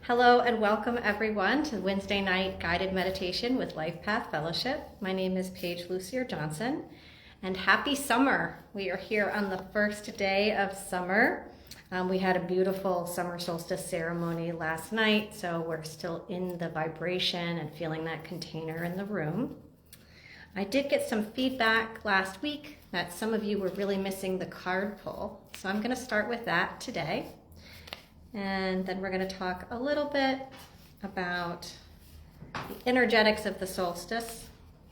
Hello and welcome everyone to Wednesday night guided meditation with Life Path Fellowship. My name is Paige Lussier Johnson and happy summer. We are here on the first day of summer. We had a beautiful summer solstice ceremony last night, so we're still in the vibration and feeling that container in the room. I did get some feedback last week that some of you were really missing the card pull, so I'm going to start with that today. And then we're going to talk a little bit about the energetics of the solstice.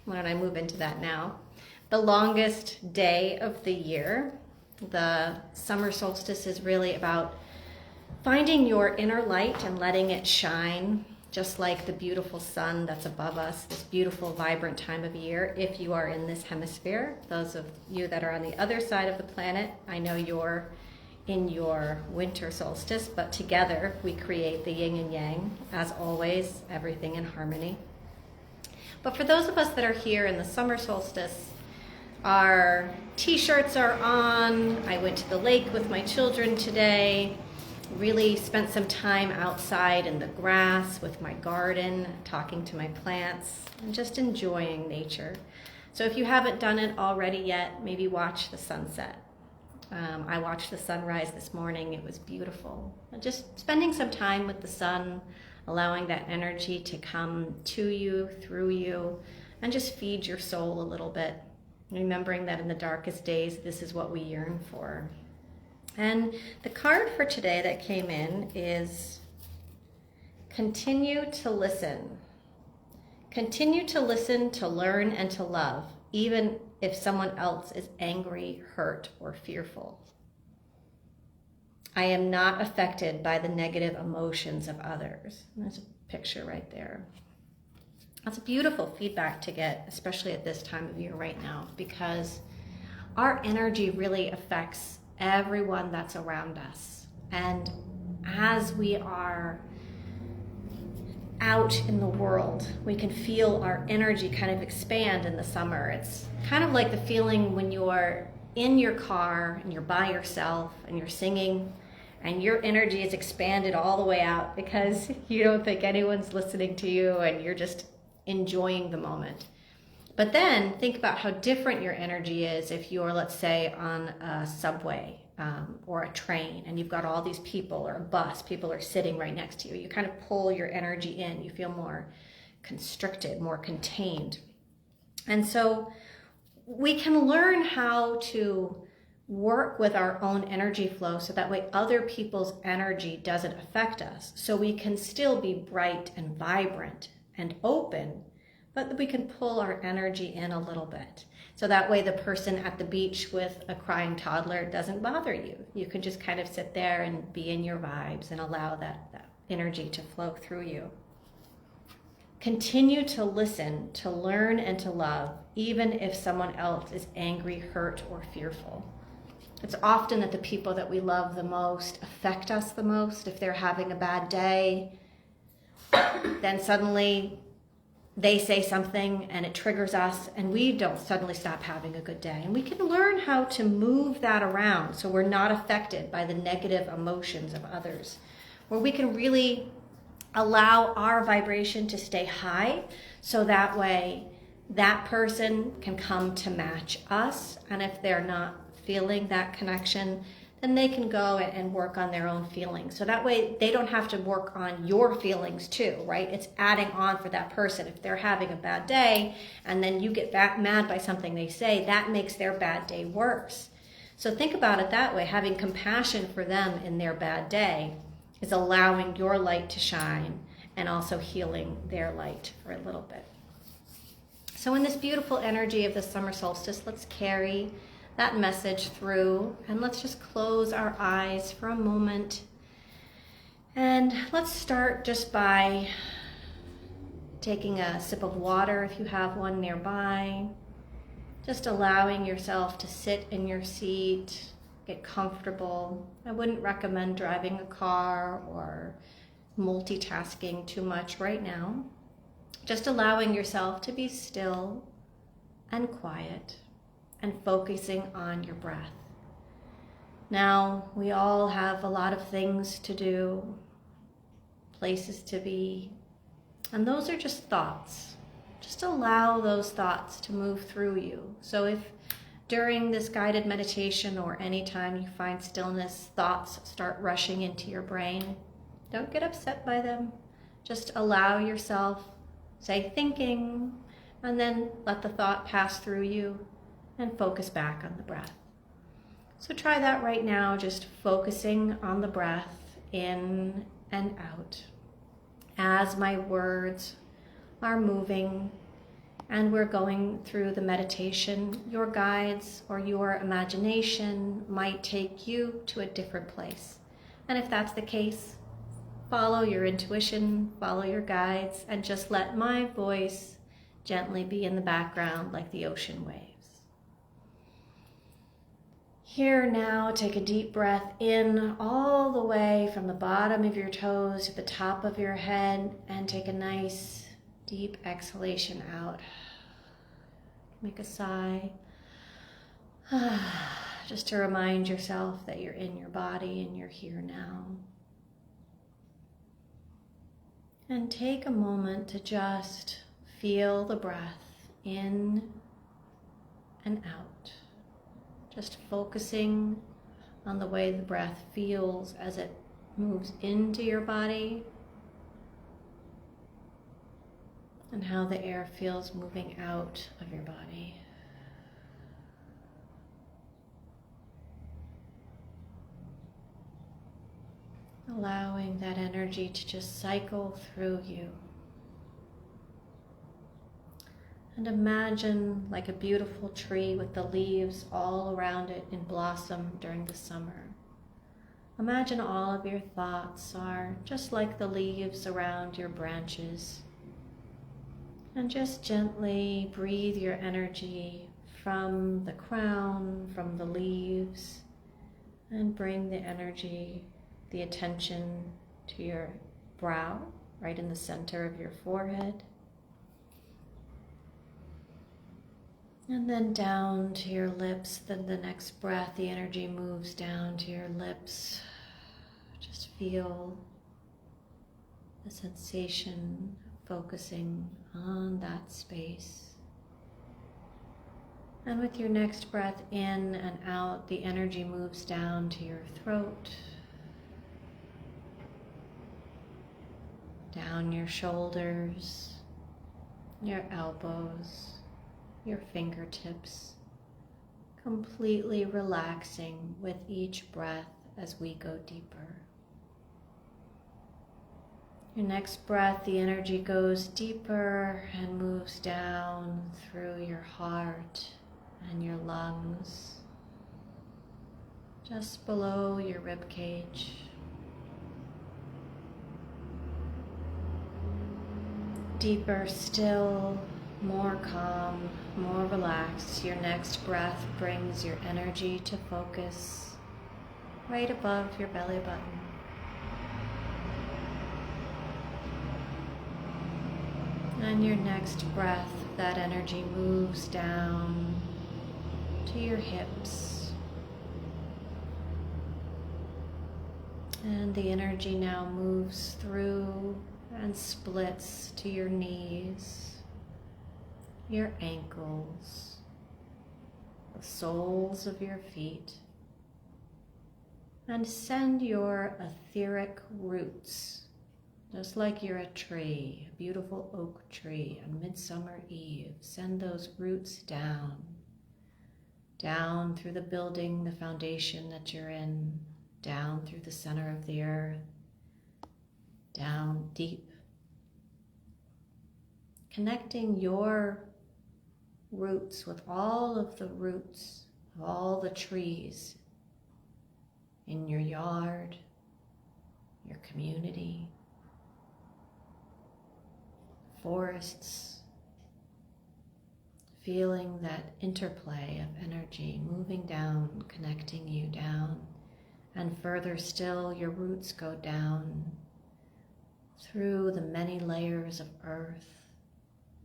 Why don't I move into that now? The longest day of the year. The summer solstice is really about finding your inner light and letting it shine, just like the beautiful sun that's above us, this beautiful, vibrant time of year. If you are in this hemisphere, those of you that are on the other side of the planet, I know you're in your winter solstice, but together we create the yin and yang. As always, everything in harmony. But for those of us that are here in the summer solstice, our t-shirts are on. I went to the lake with my children today, really spent some time outside in the grass with my garden, talking to my plants, and just enjoying nature. So if you haven't done it already yet, maybe watch the sunset. I watched the sunrise this morning. It was beautiful. Just spending some time with the sun, allowing that energy to come to you, through you, and just feed your soul a little bit. Remembering that in the darkest days, this is what we yearn for. And the card for today that came in is continue to listen. Continue to listen, to learn, and to love, even if someone else is angry, hurt, or fearful. I am not affected by the negative emotions of others. And there's a picture right there. That's beautiful feedback to get, especially at this time of year right now, because our energy really affects everyone that's around us. And as we are out in the world, we can feel our energy kind of expand in the summer. It's kind of like the feeling when you're in your car and you're by yourself and you're singing and your energy is expanded all the way out because you don't think anyone's listening to you and you're just enjoying the moment. But then think about how different your energy is if you're, let's say, on a subway or a train and you've got all these people, or a bus, people are sitting right next to you. You kind of pull your energy in. You feel more constricted, more contained. And so we can learn how to work with our own energy flow so that way other people's energy doesn't affect us. So we can still be bright and vibrant and open, but we can pull our energy in a little bit. So that way the person at the beach with a crying toddler doesn't bother you. You can just kind of sit there and be in your vibes and allow that energy to flow through you. Continue to listen, to learn, and to love, even if someone else is angry, hurt, or fearful. It's often that the people that we love the most affect us the most. If they're having a bad day, then suddenly they say something and it triggers us and we don't suddenly stop having a good day. And we can learn how to move that around so we're not affected by the negative emotions of others, where we can really allow our vibration to stay high so that way that person can come to match us. And if they're not feeling that connection, then they can go and work on their own feelings. So that way they don't have to work on your feelings too, right? It's adding on for that person. If they're having a bad day and then you get mad by something they say, that makes their bad day worse. So think about it that way. Having compassion for them in their bad day is allowing your light to shine and also healing their light for a little bit. So in this beautiful energy of the summer solstice, let's carry that message through, and let's just close our eyes for a moment. And let's start just by taking a sip of water if you have one nearby. Just allowing yourself to sit in your seat, get comfortable. I wouldn't recommend driving a car or multitasking too much right now. Just allowing yourself to be still and quiet, and focusing on your breath. Now, we all have a lot of things to do. places to be. And those are just thoughts. Just allow those thoughts to move through you. So if during this guided meditation or anytime you find stillness, thoughts start rushing into your brain, don't get upset by them. Just allow yourself, say thinking, and then let the thought pass through you and focus back on the breath. So try that right now, just focusing on the breath in and out. As my words are moving and we're going through the meditation, your guides or your imagination might take you to a different place. And if that's the case, follow your intuition, follow your guides, and just let my voice gently be in the background like the ocean waves. Here now, take a deep breath in all the way from the bottom of your toes to the top of your head, and take a nice deep exhalation out. Make a sigh, just to remind yourself that you're in your body and you're here now. And take a moment to just feel the breath in and out. Just focusing on the way the breath feels as it moves into your body and how the air feels moving out of your body. Allowing that energy to just cycle through you. And imagine like a beautiful tree with the leaves all around it in blossom during the summer. Imagine all of your thoughts are just like the leaves around your branches. And just gently breathe your energy from the crown, from the leaves, and bring the energy, the attention to your brow, right in the center of your forehead. And then down to your lips. Then the next breath, the energy moves down to your lips. Just feel the sensation of focusing on that space. And with your next breath in and out, the energy moves down to your throat, down your shoulders, your elbows, your fingertips, completely relaxing with each breath as we go deeper. Your next breath, the energy goes deeper and moves down through your heart and your lungs, just below your rib cage. Deeper still, more calm, more relaxed. Your next breath brings your energy to focus right above your belly button. And your next breath, that energy moves down to your hips. And the energy now moves through and splits to your knees, your ankles, the soles of your feet, and send your etheric roots, just like you're a tree, a beautiful oak tree on Midsummer Eve. Send those roots down through the building, the foundation that you're in, down through the center of the earth, down deep, connecting your roots with all of the roots of all the trees in your yard, your community, forests, feeling that interplay of energy moving down, connecting you down, and further still your roots go down through the many layers of earth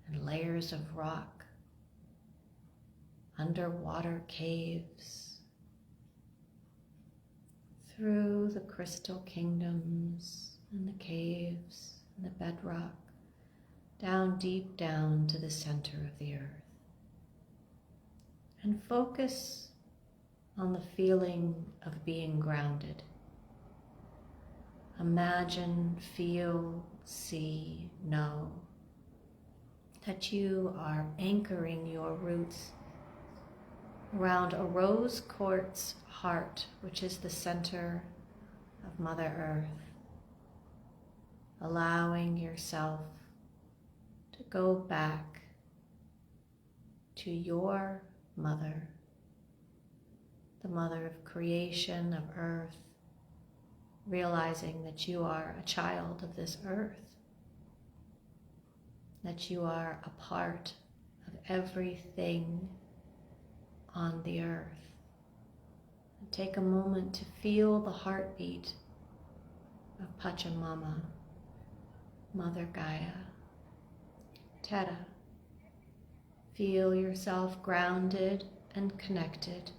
and layers of rock, underwater caves, through the crystal kingdoms, and the caves and the bedrock, down deep down to the center of the earth. And focus on the feeling of being grounded. Imagine, feel, see, know that you are anchoring your roots around a rose quartz heart, which is the center of Mother Earth, allowing yourself to go back to your mother, the mother of creation, of earth, realizing that you are a child of this earth, that you are a part of everything on the earth. And take a moment to feel the heartbeat of Pachamama, Mother Gaia, Terra. Feel yourself grounded and connected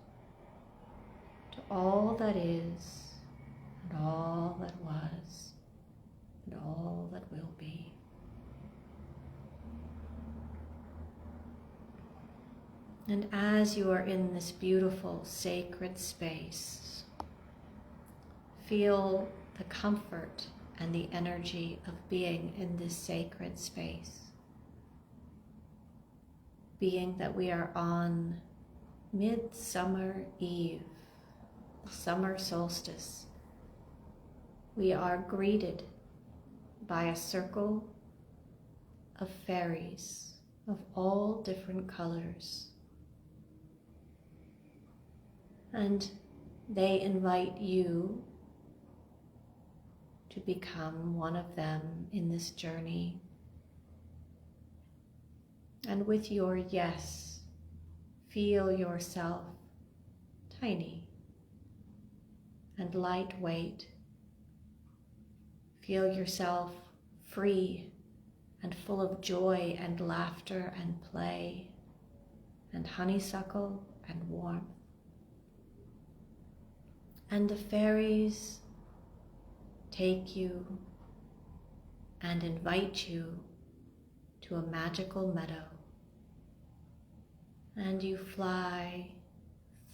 to all that is, and all that was, and all that will be. And as you are in this beautiful sacred space, feel the comfort and the energy of being in this sacred space. Being that we are on Midsummer Eve, the summer solstice, we are greeted by a circle of fairies of all different colors. And they invite you to become one of them in this journey. And with your yes, feel yourself tiny and lightweight. Feel yourself free and full of joy and laughter and play and honeysuckle and warmth. And the fairies take you and invite you to a magical meadow. And you fly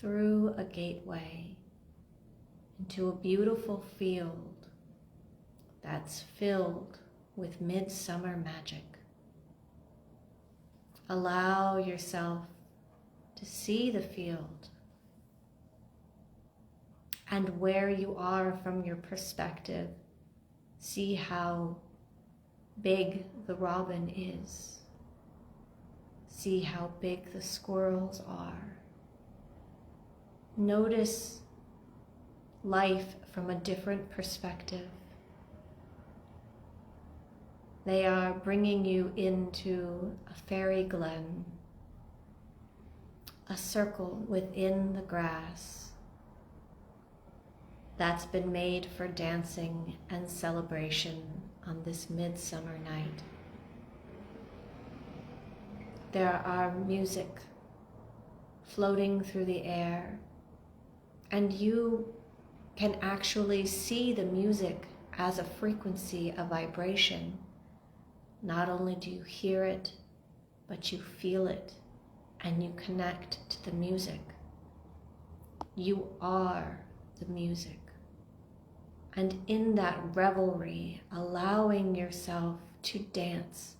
through a gateway into a beautiful field that's filled with midsummer magic. Allow yourself to see the field and where you are from your perspective. See how big the robin is. See how big the squirrels are. Notice life from a different perspective. They are bringing you into a fairy glen, a circle within the grass that's been made for dancing and celebration on this midsummer night. There are music floating through the air, and you can actually see the music as a frequency, a vibration. Not only do you hear it, but you feel it, and you connect to the music. You are the music. And in that revelry, allowing yourself to dance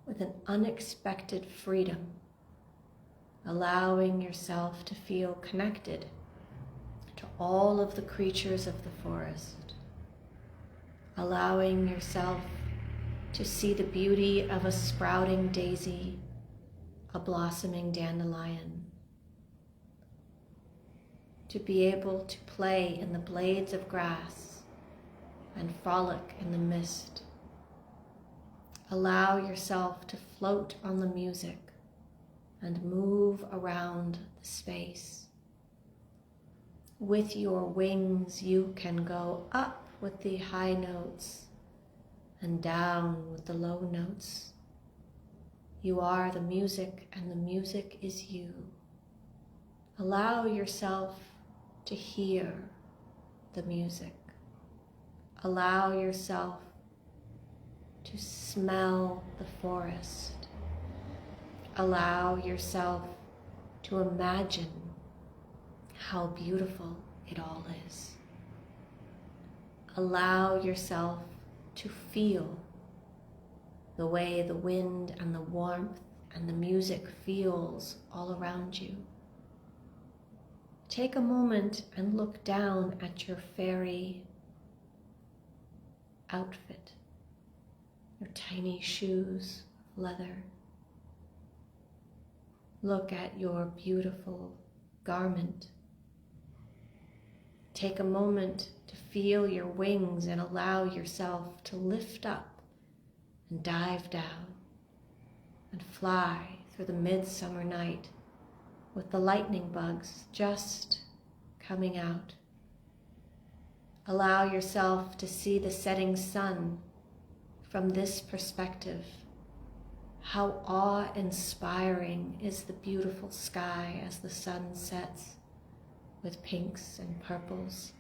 with an unexpected freedom, allowing yourself to feel connected to all of the creatures of the forest, allowing yourself to see the beauty of a sprouting daisy, a blossoming dandelion, to be able to play in the blades of grass and frolic in the mist. Allow yourself to float on the music and move around the space. With your wings, you can go up with the high notes and down with the low notes. You are the music, and the music is you. Allow yourself to hear the music. allow yourself to smell the forest. Allow yourself to imagine how beautiful it all is. Allow yourself to feel the way the wind and the warmth and the music feels all around you. Take a moment and look down at your fairy outfit, your tiny shoes of leather. Look at your beautiful garment. Take a moment to feel your wings and allow yourself to lift up and dive down and fly through the midsummer night with the lightning bugs just coming out. Allow yourself to see the setting sun from this perspective. How awe-inspiring is the beautiful sky as the sun sets, with pinks and purples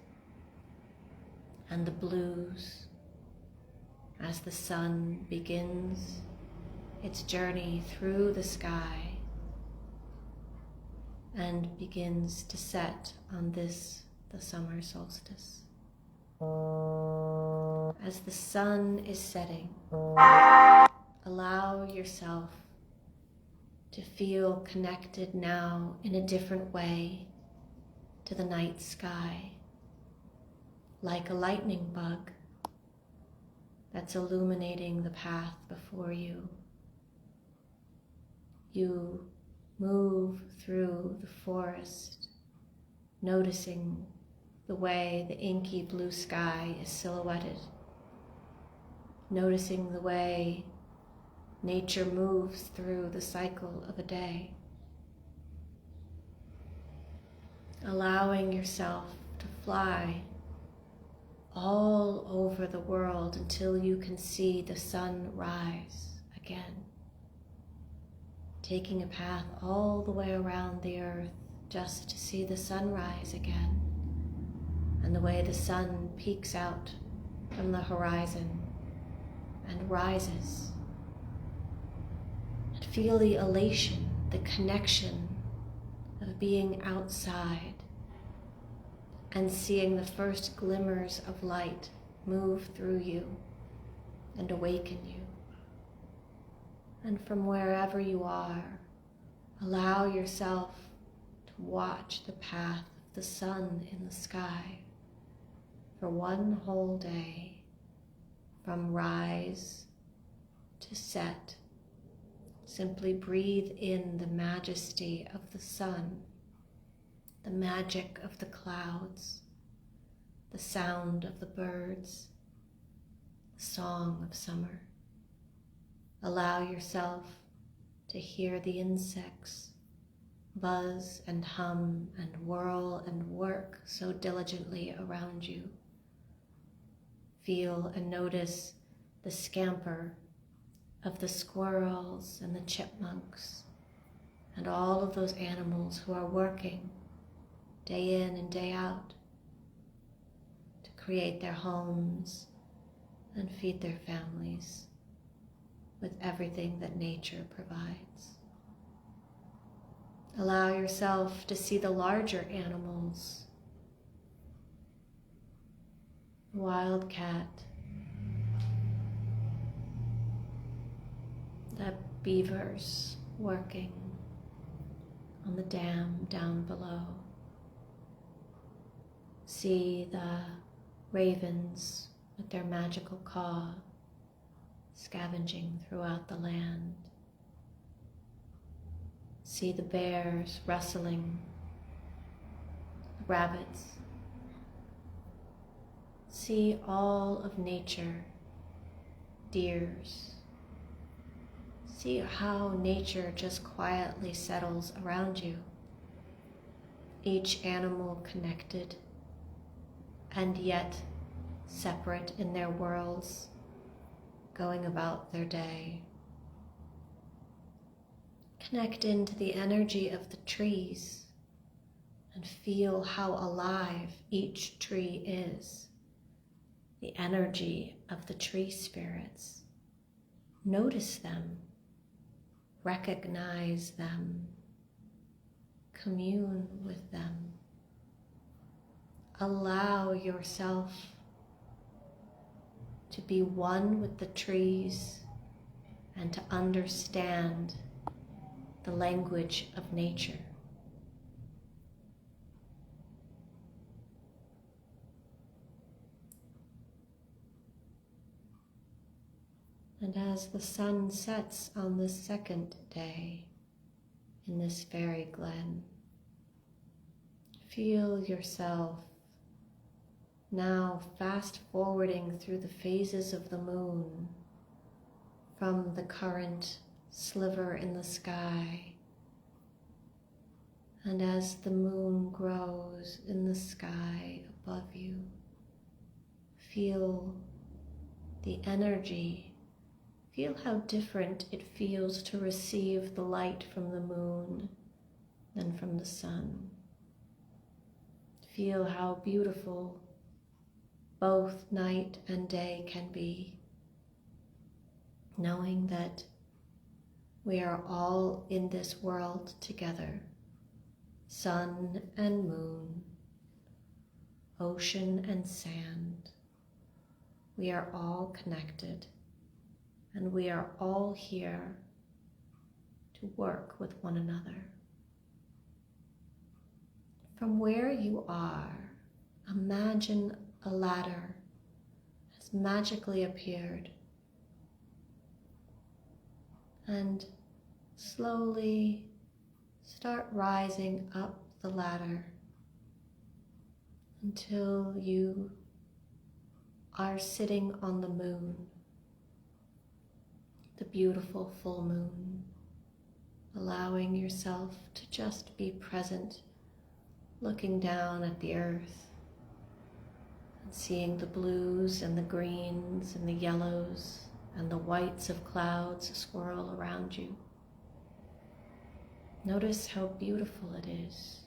and the blues as the sun begins its journey through the sky and begins to set on this, the summer solstice. As the sun is setting, allow yourself to feel connected now in a different way to the night sky, like a lightning bug that's illuminating the path before you. You move through the forest, noticing the way the inky blue sky is silhouetted, noticing the way nature moves through the cycle of a day, allowing yourself to fly all over the world until you can see the sun rise again, taking a path all the way around the earth just to see the sun rise again, and the way the sun peeks out from the horizon and rises. And feel the elation, the connection of being outside and seeing the first glimmers of light move through you and awaken you. And from wherever you are, allow yourself to watch the path of the sun in the sky for one whole day, from rise to set. Simply breathe in the majesty of the sun, the magic of the clouds, the sound of the birds, the song of summer. Allow yourself to hear the insects buzz and hum and whirl and work so diligently around you. Feel and notice the scamper of the squirrels and the chipmunks and all of those animals who are working day in and day out to create their homes and feed their families with everything that nature provides. Allow yourself to see the larger animals, the wildcat, the beavers working on the dam down below. See the ravens with their magical caw scavenging throughout the land. See the bears rustling, the rabbits. See all of nature, deers. See how nature just quietly settles around you. Each animal connected and yet separate in their worlds, going about their day. Connect into the energy of the trees and feel how alive each tree is. the energy of the tree spirits. Notice them, recognize them, commune with them. Allow yourself to be one with the trees and to understand the language of nature. And as the sun sets on the second day in this fairy glen, feel yourself now fast forwarding through the phases of the moon from the current sliver in the sky. And as the moon grows in the sky above you, feel the energy. Feel how different it feels to receive the light from the moon than from the sun. Feel how beautiful both night and day can be, knowing that we are all in this world together, sun and moon, ocean and sand. We are all connected. And we are all here to work with one another. From where you are, imagine a ladder has magically appeared. And slowly start rising up the ladder until you are sitting on the moon. The beautiful full moon, allowing yourself to just be present, looking down at the earth and seeing the blues and the greens and the yellows and the whites of clouds swirl around you. Notice how beautiful it is,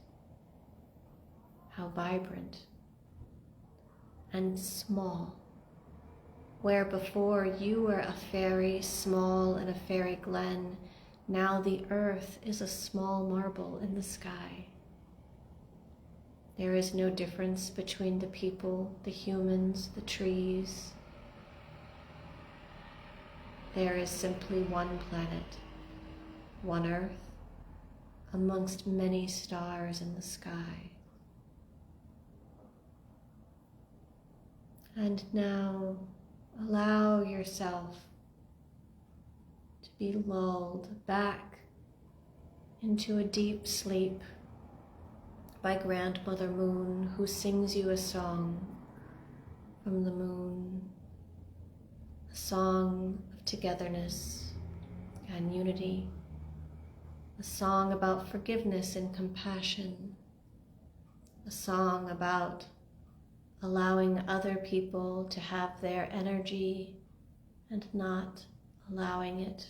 how vibrant and small. Where before you were a fairy small in a fairy glen, now the earth is a small marble in the sky. There is no difference between the people, the humans, the trees. There is simply one planet, one earth, amongst many stars in the sky. And now, allow yourself to be lulled back into a deep sleep by Grandmother Moon, who sings you a song from the moon, a song of togetherness and unity, a song about forgiveness and compassion, a song about allowing other people to have their energy and not allowing it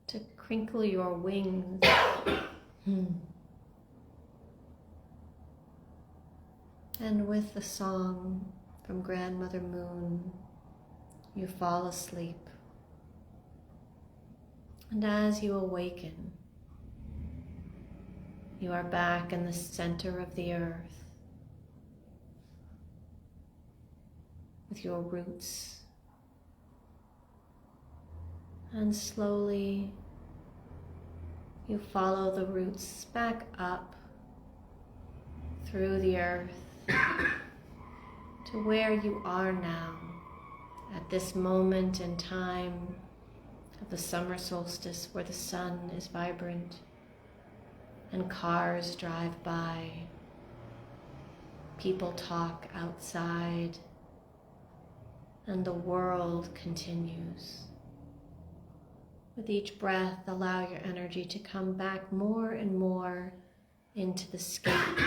to crinkle your wings. And with the song from Grandmother Moon, you fall asleep. And as you awaken, you are back in the center of the earth, with your roots. And slowly you follow the roots back up through the earth to where you are now at this moment in time of the summer solstice, where the sun is vibrant and cars drive by, people talk outside, and the world continues. With each breath, allow your energy to come back more and more into the scape,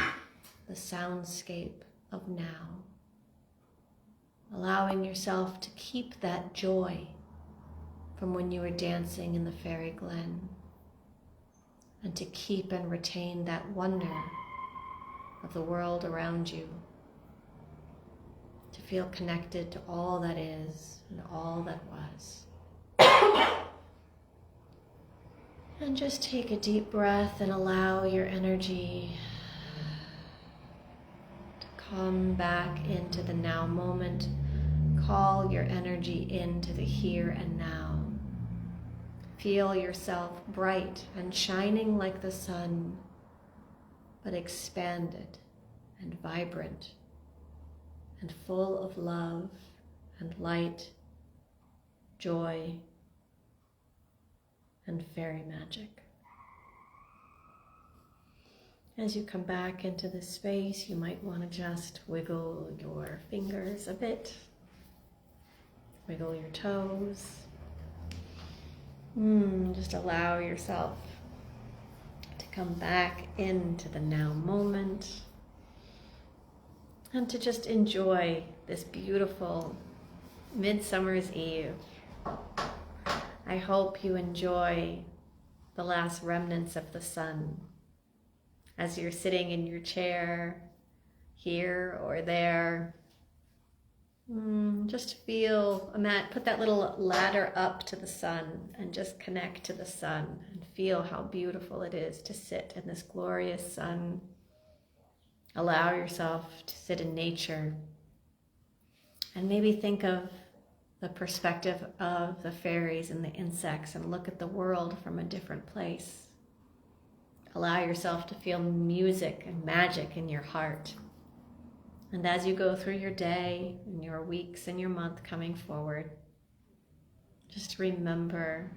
the soundscape of now. Allowing yourself to keep that joy from when you were dancing in the fairy glen, and to keep and retain that wonder of the world around you. to feel connected to all that is and all that was. And just take a deep breath and allow your energy to come back into the now moment. Call your energy into the here and now. Feel yourself bright and shining like the sun, but expanded and vibrant and full of love and light, joy, and fairy magic. As you come back into this space, you might want to just wiggle your fingers a bit, wiggle your toes. Just allow yourself to come back into the now moment and to just enjoy this beautiful Midsummer's Eve. I hope you enjoy the last remnants of the sun as you're sitting in your chair here or there. Just feel, put that little ladder up to the sun and just connect to the sun and feel how beautiful it is to sit in this glorious sun. Allow yourself to sit in nature and maybe think of the perspective of the fairies and the insects and look at the world from a different place. Allow yourself to feel music and magic in your heart. And as you go through your day and your weeks and your month coming forward, just remember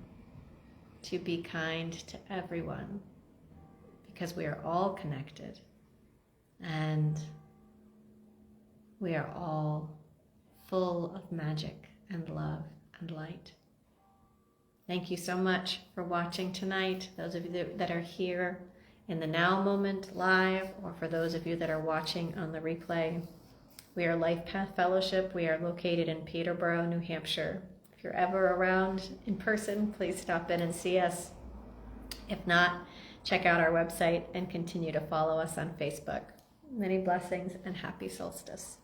to be kind to everyone, because we are all connected and we are all full of magic and love and light. Thank you so much for watching tonight, those of you that are here in the now moment live, or for those of you that are watching on the replay. We are Life Path Fellowship. We are located in Peterborough, New Hampshire. If you're ever around in person, please stop in and see us. If not, check out our website and continue to follow us on Facebook. Many blessings and happy solstice.